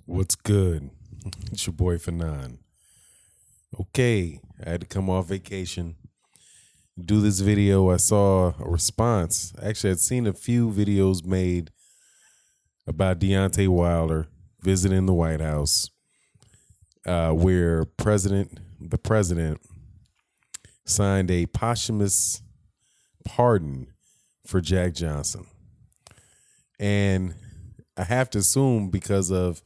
What's good? It's your boy Fanon. Okay, I had to come off vacation, do this video. I saw a response. Actually, I'd seen a few videos made about Deontay Wilder visiting the White House, where the president signed a posthumous pardon for Jack Johnson. And I have to assume because of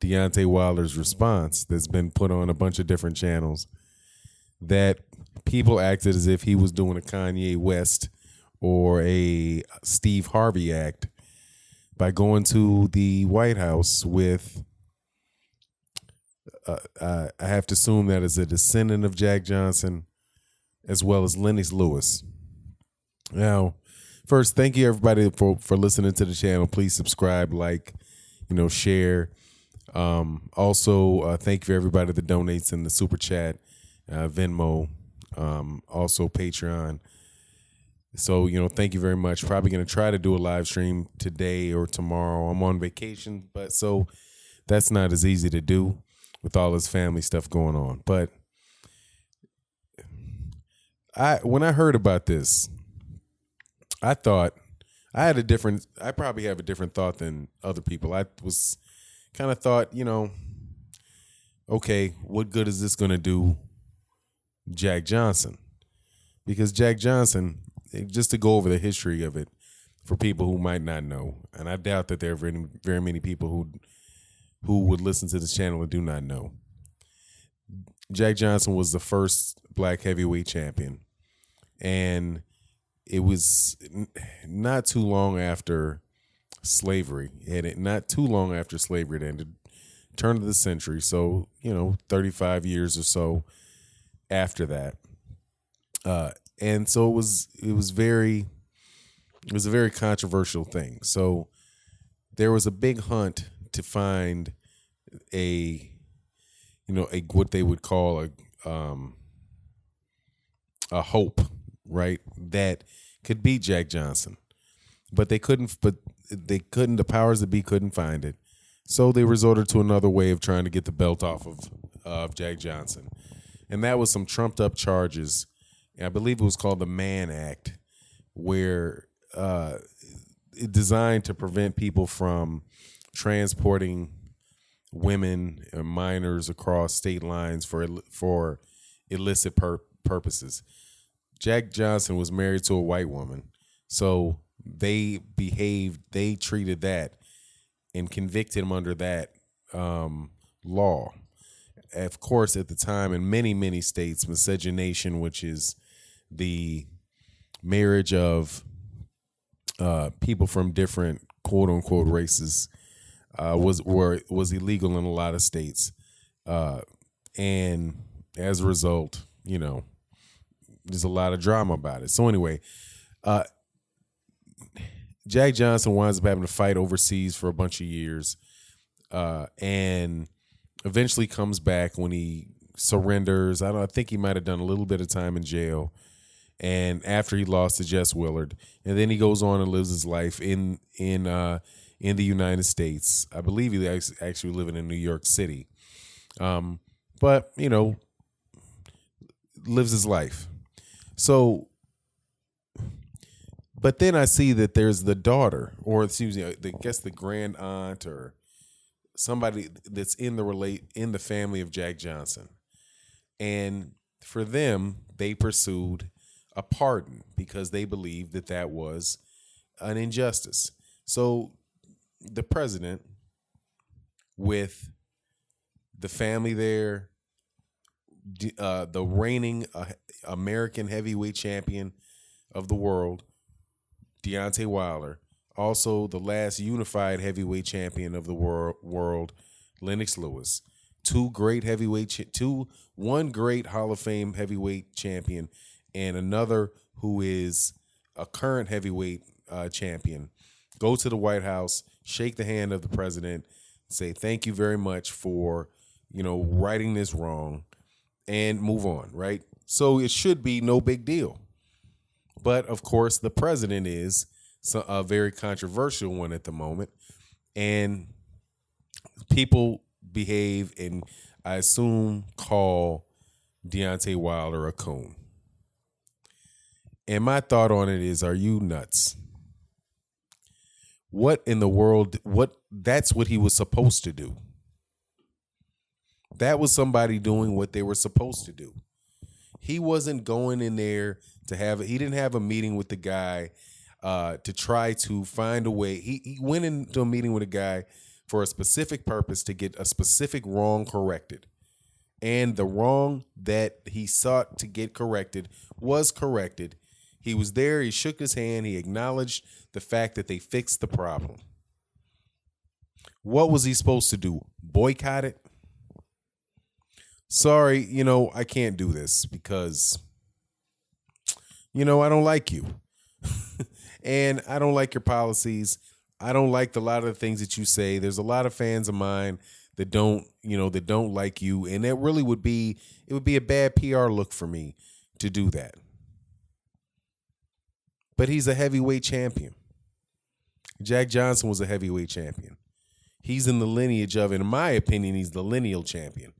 Deontay Wilder's response that's been put on a bunch of different channels that people acted as if he was doing a Kanye West or a Steve Harvey act by going to the White House with, I have to assume that as a descendant of Jack Johnson, as well as Lennox Lewis. Now, first, thank you everybody for listening to the channel. Please subscribe, like, share. Also, thank you for everybody that donates in the super chat, Venmo, also Patreon. So, thank you very much. Probably going to try to do a live stream today or tomorrow. I'm on vacation, but so that's not as easy to do with all this family stuff going on. But when I heard about this, I thought I probably have a different thought than other people. I was kind of thought, okay, what good is this going to do Jack Johnson? Because Jack Johnson, just to go over the history of it for people who might not know, and I doubt that there are very, very many people who would listen to this channel and do not know. Jack Johnson was the first black heavyweight champion, and it was not too long after slavery. Not too long after slavery had ended, turn of the century. So, 35 years or so after that. And so it was a very controversial thing. So there was a big hunt to find what they would call a hope, right? That could beat Jack Johnson. But they couldn't, the powers that be couldn't find it. So they resorted to another way of trying to get the belt off of Jack Johnson. And that was some trumped up charges. I believe it was called the Mann Act, where it designed to prevent people from transporting women or minors across state lines for illicit purposes. Jack Johnson was married to a white woman. So they treated that and convicted him under that law. Of course, at the time, in many, many states, miscegenation, which is the marriage of people from different quote unquote races, was illegal in a lot of states. And as a result, there's a lot of drama about it. So anyway, Jack Johnson winds up having to fight overseas for a bunch of years, and eventually comes back when he surrenders. I think he might have done a little bit of time in jail, and after he lost to Jess Willard, and then he goes on and lives his life in the United States. I believe he actually living in New York City, but lives his life. So. But then I see that there's the daughter, or excuse me, I guess the grand aunt or somebody that's in the family of Jack Johnson. And for them, they pursued a pardon because they believed that was an injustice. So the president, with the family there, the reigning American heavyweight champion of the world, Deontay Wilder, also the last unified heavyweight champion of the world, Lennox Lewis, one great Hall of Fame heavyweight champion, and another who is a current heavyweight champion, go to the White House, shake the hand of the president, say thank you very much for righting this wrong, and move on, right? So it should be no big deal. But, of course, the president is a very controversial one at the moment. And People behave and I assume call Deontay Wilder a coon. And my thought on it is, are you nuts? What in the world? What That's what he was supposed to do. That was somebody doing what they were supposed to do. He wasn't going in there to have. He didn't have a meeting with the guy to try to find a way. He went into a meeting with a guy for a specific purpose to get a specific wrong corrected. And the wrong that he sought to get corrected was corrected. He was there. He shook his hand. He acknowledged the fact that they fixed the problem. What was he supposed to do? Boycott it? Sorry, I can't do this because, I don't like you. And I don't like your policies. I don't like a lot of the things that you say. There's a lot of fans of mine that don't like you. And it would be a bad PR look for me to do that. But he's a heavyweight champion. Jack Johnson was a heavyweight champion. He's in the lineage of, in my opinion, he's the lineal champion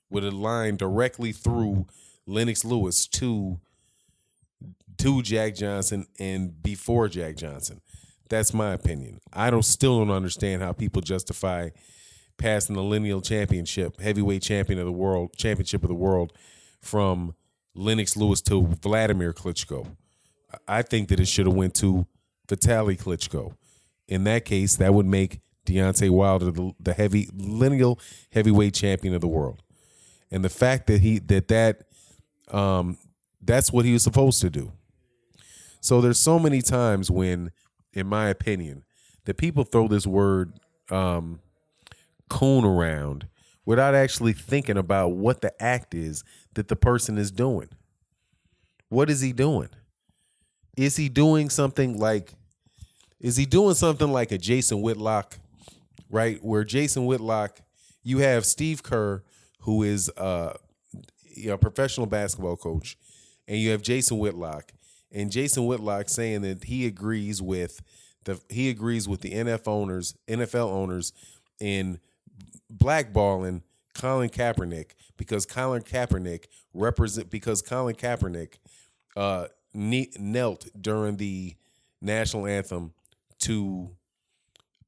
with a line directly through Lennox Lewis to Jack Johnson and before Jack Johnson. That's my opinion. Still don't understand how people justify passing the lineal championship, heavyweight championship of the world from Lennox Lewis to Vladimir Klitschko. I think that it should have went to Vitaly Klitschko. In that case, that would make Deontay Wilder the lineal heavyweight champion of the world. And the fact that that's what he was supposed to do. So there's so many times when, in my opinion, that people throw this word coon around without actually thinking about what the act is that the person is doing. What is he doing? Is he doing something like a Jason Whitlock, right? Where Jason Whitlock, you have Steve Kerr, who is a professional basketball coach, and you have Jason Whitlock, and Jason Whitlock saying that he agrees with the NFL owners in blackballing Colin Kaepernick because Colin Kaepernick knelt during the national anthem to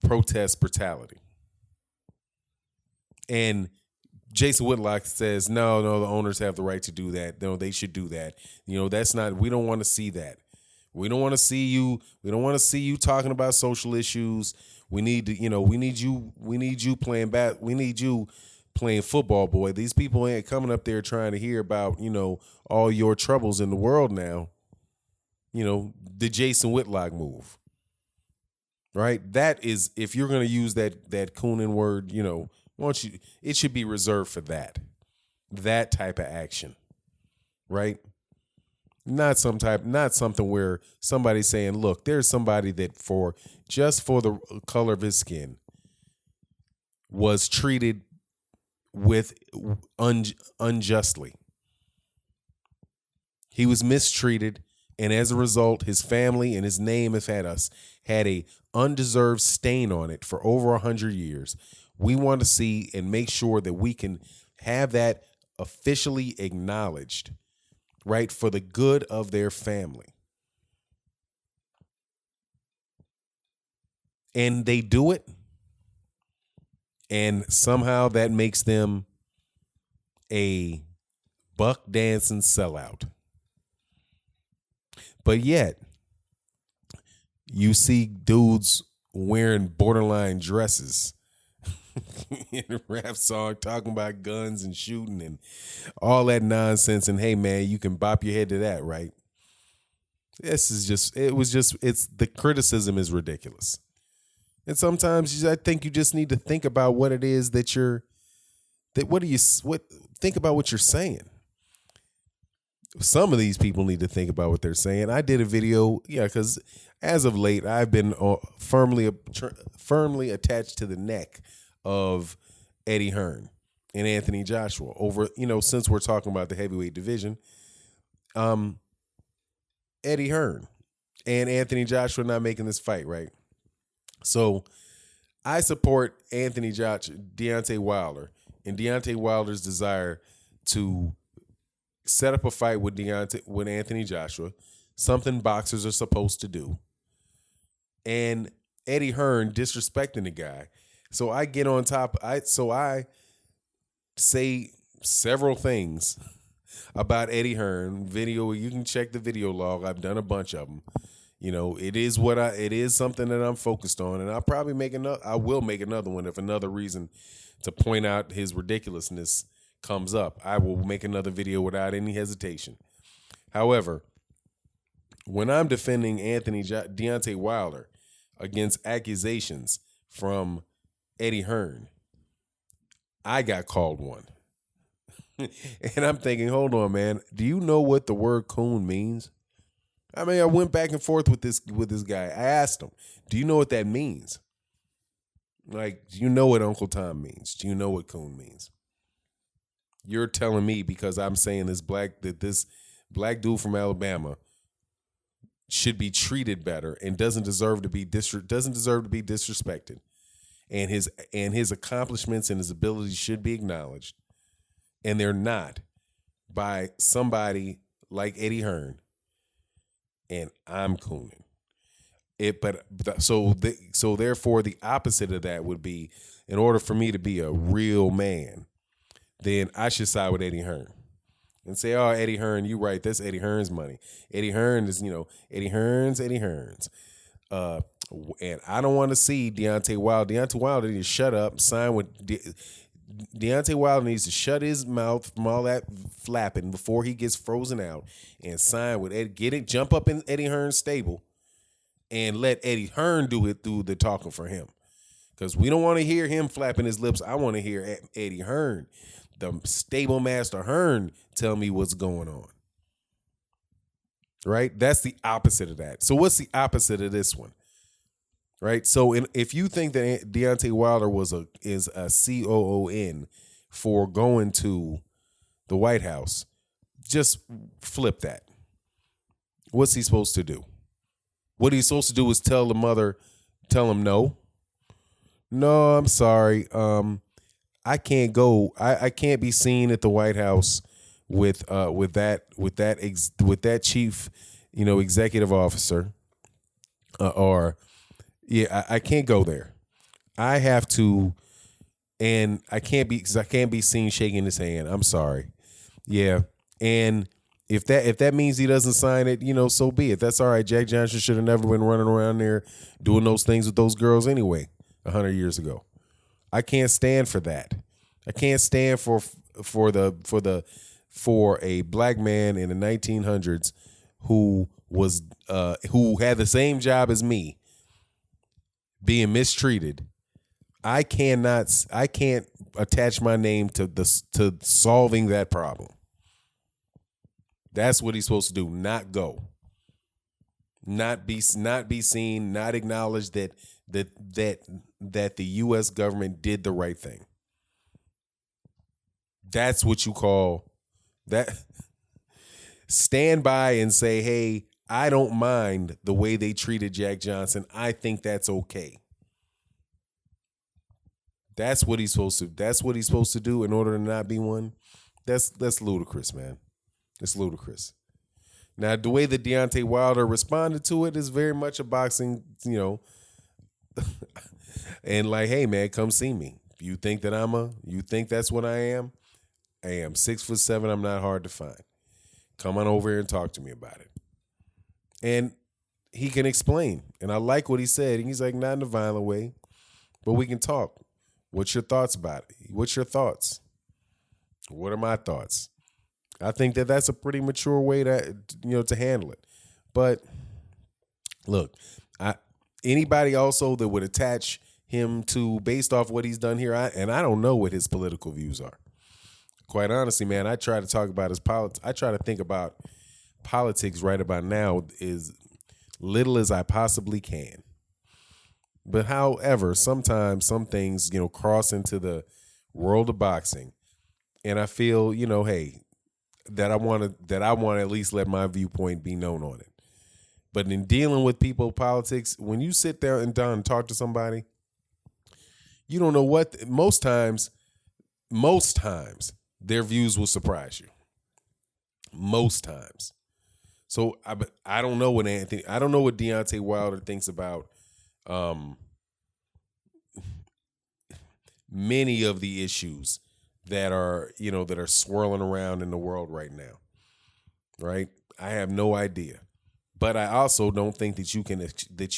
protest brutality. And Jason Whitlock says, no, the owners have the right to do that. No, they should do that. That's not, we don't want to see that. We don't want to see you talking about social issues. We need you playing football, boy. These people ain't coming up there trying to hear about, all your troubles in the world now. The Jason Whitlock move. Right? That is, if you're going to use that cooning word, it should be reserved for that type of action, right? Not something where somebody's saying, look, there's somebody that just for the color of his skin was treated with unjustly. He was mistreated, and as a result, his family and his name have had a undeserved stain on it for over 100 years. We want to see and make sure that we can have that officially acknowledged, right, for the good of their family. And they do it, and somehow that makes them a buck dancing sellout. But yet, you see dudes wearing borderline dresses in a rap song talking about guns and shooting and all that nonsense. And hey, man, you can bop your head to that, right? The criticism is ridiculous. And sometimes I think you just need to think about what it is think about what you're saying. Some of these people need to think about what they're saying. I did a video, because as of late, I've been firmly attached to the neck of Eddie Hearn and Anthony Joshua over, since we're talking about the heavyweight division, Eddie Hearn and Anthony Joshua not making this fight, right? So I support Deontay Wilder, and Deontay Wilder's desire to set up a fight with Anthony Joshua, something boxers are supposed to do, and Eddie Hearn disrespecting the guy. So I get on top. I say several things about Eddie Hearn video. You can check the video log. I've done a bunch of them. It is something that I'm focused on, and I will make another one if another reason to point out his ridiculousness comes up. I will make another video without any hesitation. However, when I'm defending Deontay Wilder against accusations from Eddie Hearn, I got called one. And I'm thinking, hold on, man. Do you know what the word coon means? I mean, I went back and forth with this guy. I asked him, do you know what that means? Like, do you know what Uncle Tom means? Do you know what coon means? You're telling me because I'm saying this black dude from Alabama should be treated better and doesn't deserve to be disrespected. And his accomplishments and his abilities should be acknowledged. And they're not by somebody like Eddie Hearn. And I'm cooning it, so therefore the opposite of that would be, in order for me to be a real man, then I should side with Eddie Hearn and say, "Oh, Eddie Hearn, you right. That's Eddie Hearn's money. Eddie Hearn is, Eddie Hearn's. And I don't want to see Deontay Wilder. Deontay Wilder needs to shut up, sign with Deontay Wilder needs to shut his mouth from all that flapping before he gets frozen out and sign with Eddie. Jump up in Eddie Hearn's stable and let Eddie Hearn do the talking for him. Because we don't want to hear him flapping his lips. I want to hear Eddie Hearn, the stable master Hearn, tell me what's going on. Right? That's the opposite of that. So what's the opposite of this one? Right? So if you think that Deontay Wilder is a COON for going to the White House, just flip that. What's he supposed to do? What he's supposed to do is tell him no. No, I'm sorry. I can't go. I can't be seen at the White House with that chief, executive officer, I can't go there. I have to, and I can't be seen shaking his hand. I'm sorry. Yeah, and if that means he doesn't sign it, so be it. That's all right. Jack Johnson should have never been running around there doing those things with those girls anyway. 100 years ago. I can't stand for that. I can't stand for a black man in the 1900s who had the same job as me being mistreated. I can't attach my name to solving that problem. That's what he's supposed to do. Not go. Not be seen. Not acknowledge that the U.S. government did the right thing. That's what you call that. Stand by and say, hey, I don't mind the way they treated Jack Johnson. I think that's okay. That's what he's supposed to. That's what he's supposed to do in order to not be one. That's ludicrous, man. It's ludicrous. Now, the way that Deontay Wilder responded to it is very much a boxing, and like, hey, man, come see me. If you think that you think that's what I am 6'7". I'm not hard to find. Come on over here and talk to me about it. And he can explain. And I like what he said. And he's like, not in a violent way, but we can talk. What's your thoughts about it? What's your thoughts? What are my thoughts? I think that that's a pretty mature way to handle it. But look, anybody also that would attach him to based off what he's done here, I don't know what his political views are. Quite honestly, man, I try to talk about his politics. I try to think about politics right about now as little as I possibly can. But however, sometimes some things, cross into the world of boxing, and I feel, hey, that I want to at least let my viewpoint be known on it. But in dealing with people politics, when you sit there and talk to somebody, You don't know what most times their views will surprise you. Most times. So I don't know what Deontay Wilder thinks about many of the issues that are swirling around in the world right now. Right? I have no idea. But I also don't think that you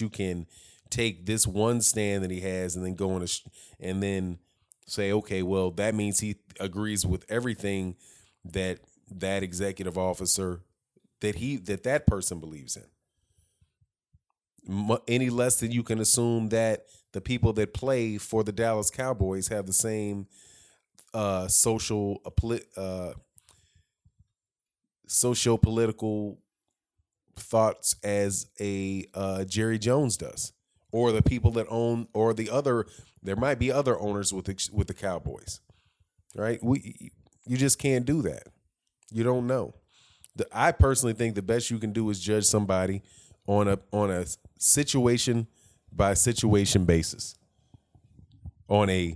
can take this one stand that he has and then go in and then say, okay, well, that means he agrees with everything that executive officer that person believes in. Any less than you can assume that the people that play for the Dallas Cowboys have the same socio-political thoughts as a Jerry Jones does, or the people that own, or there might be other owners with the Cowboys, right? You just can't do that. You don't know. I personally think the best you can do is judge somebody on a situation by situation basis, on a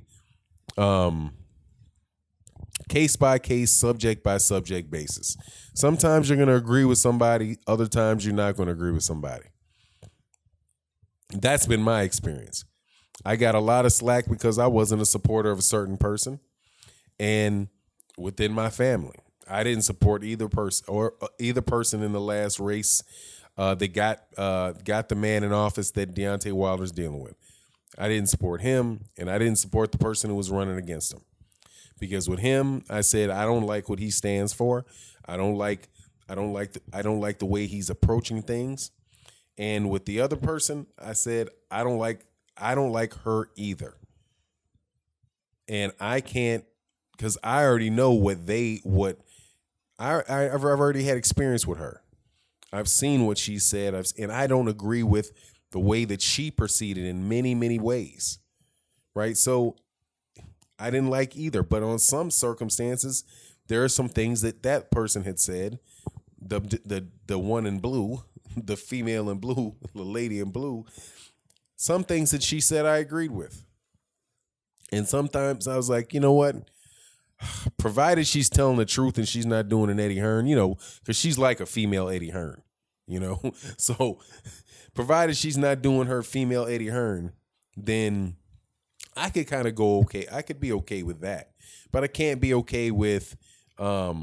case by case, subject by subject basis. Sometimes you're going to agree with somebody, other times you're not going to agree with somebody. That's been my experience. I got a lot of slack because I wasn't a supporter of a certain person, and within my family, I didn't support either person in the last race that got the man in office that Deontay Wilder's dealing with. I didn't support him, and I didn't support the person who was running against him. Because with him, I said I don't like what he stands for. I don't like the way he's approaching things. And with the other person, I said I don't like her either. And I can't, because I already know I've already had experience with her. I've seen what she said, and I don't agree with the way that she proceeded in many, many ways. Right? So I didn't like either, but on some circumstances, there are some things that person had said. The one in blue, the female in blue, the lady in blue, some things that she said I agreed with. And sometimes I was like, you know what? Provided she's telling the truth and she's not doing an Eddie Hearn, because she's like a female Eddie Hearn, So provided she's not doing her female Eddie Hearn, then I could kind of go okay. I could be okay with that, but I can't be okay with, I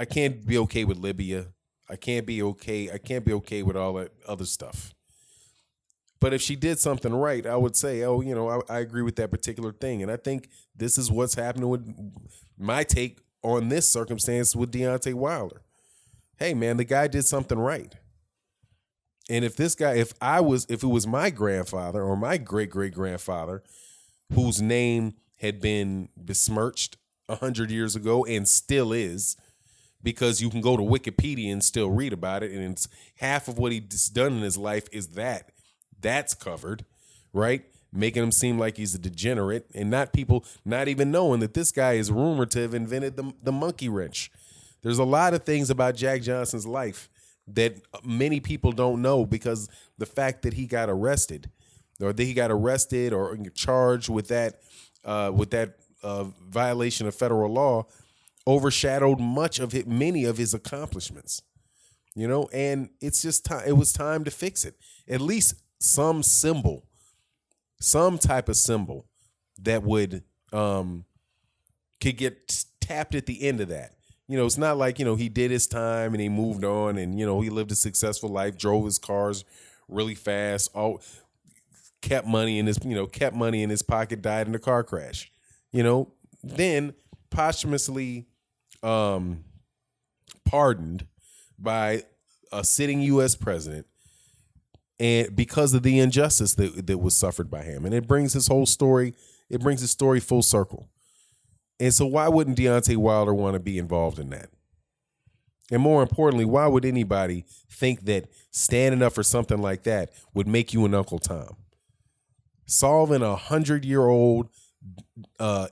can't be okay with Libya. I can't be okay with all that other stuff. But if she did something right, I would say, I agree with that particular thing. And I think this is what's happening with my take on this circumstance with Deontay Wilder. Hey, man, the guy did something right. And if it was my grandfather or my great-great-grandfather whose name had been besmirched 100 years ago and still is, because you can go to Wikipedia and still read about it, and it's half of what he's done in his life is that's covered, right? Making him seem like he's a degenerate, and not even knowing that this guy is rumored to have invented the monkey wrench. There's a lot of things about Jack Johnson's life that many people don't know, because the fact that he got arrested or charged with that violation of federal law overshadowed many of his accomplishments, and it's just time. It was time to fix it. At least some type of symbol that would could get tapped at the end of that. It's not like, he did his time and he moved on and, he lived a successful life, drove his cars really fast, kept money in his pocket, died in a car crash, then posthumously pardoned by a sitting U.S. president, and because of the injustice that was suffered by him. And it brings his story full circle. And so why wouldn't Deontay Wilder want to be involved in that? And more importantly, why would anybody think that standing up for something like that would make you an Uncle Tom? Solving 100-year-old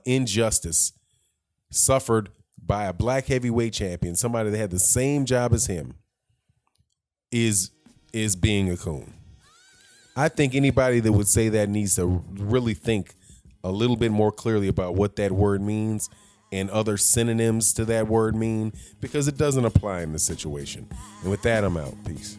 injustice suffered by a black heavyweight champion, somebody that had the same job as him, is being a coon. I think anybody that would say that needs to really think a little bit more clearly about what that word means and other synonyms to that word mean, because it doesn't apply in this situation. And with that, I'm out. Peace.